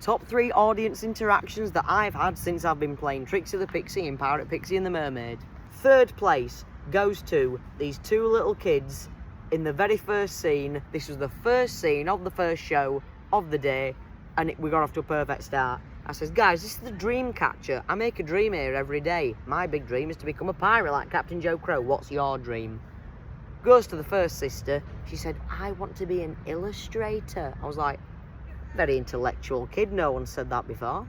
Top 3 audience interactions that I've had since I've been playing Trixie the Pixie in Pirate Pixie and the Mermaid. 3rd place goes to these 2 little kids in the very first scene. This was the first scene of the first show of the day, and we got off to a perfect start. I says, guys, this is the dream catcher. I make a dream here every day. My big dream is to become a pirate like Captain Joe Crow. What's your dream? Goes to the first sister. She said, I want to be an illustrator. I was like, very intellectual kid. No one said that before.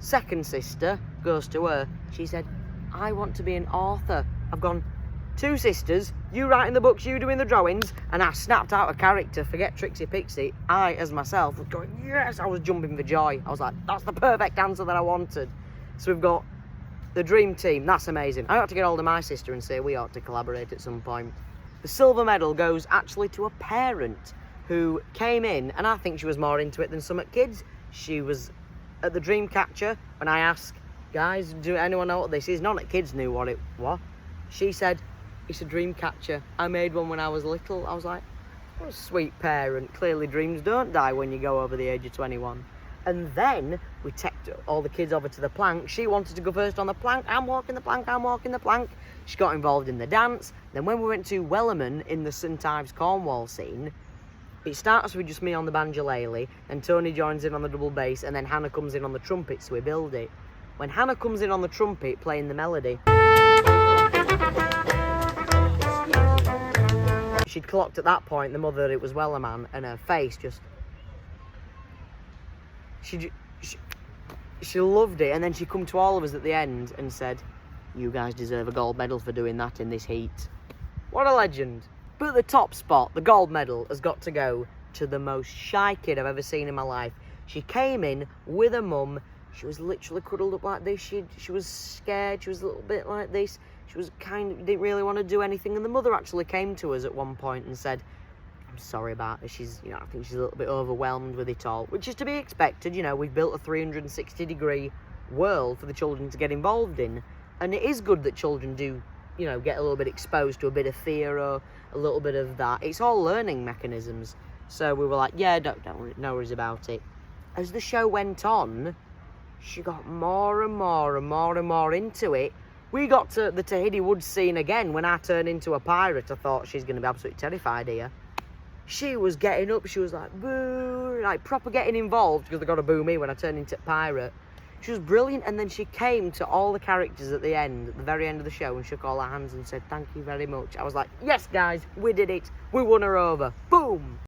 Second sister goes to her. She said, I want to be an author. I've gone, 2 sisters, you writing the books, you doing the drawings, and I snapped out a character, forget Trixie Pixie. I, as myself, was going, yes, I was jumping for joy. I was like, that's the perfect answer that I wanted. So we've got the dream team. That's amazing. I ought to get hold of my sister and say we ought to collaborate at some point. The silver medal goes actually to a parent who came in, and I think she was more into it than some kids. She was at the dream catcher when I asked, guys, do anyone know what this is? None of the kids knew what it was. She said, it's a dream catcher. I made one when I was little. I was like, what a sweet parent. Clearly dreams don't die when you go over the age of 21. And then we took all the kids over to the plank. She wanted to go first on the plank. I'm walking the plank, I'm walking the plank. She got involved in the dance. Then when we went to Wellerman in the St Ives Cornwall scene, it starts with just me on the banjolele, and Tony joins in on the double bass, and then Hannah comes in on the trumpet, so we build it. When Hannah comes in on the trumpet playing the melody, she'd clocked at that point, the mother, it was Wellerman, and her face just... She loved it, and then she come to all of us at the end and said, you guys deserve a gold medal for doing that in this heat. What a legend. But the top spot, the gold medal, has got to go to the most shy kid I've ever seen in my life. She came in with her mum. She was literally cuddled up like this. She was scared. She was a little bit like this. She was didn't really want to do anything. And the mother actually came to us at one point and said, I'm sorry about this. She's, I think she's a little bit overwhelmed with it all, which is to be expected. We've built a 360-degree world for the children to get involved in. And it is good that children do, get a little bit exposed to a bit of fear or a little bit of that. It's all learning mechanisms. So we were like, yeah, no worries about it. As the show went on, she got more and more and more and more into it. We got to the Tahiti Woods scene again. When I turned into a pirate, I thought she's going to be absolutely terrified here. She was getting up. She was like, boo, like proper getting involved, because they got to boo me when I turned into a pirate. She was brilliant, and then she came to all the characters at the end, at the very end of the show, and shook all our hands and said, thank you very much. I was like, yes, guys, we did it. We won her over. Boom.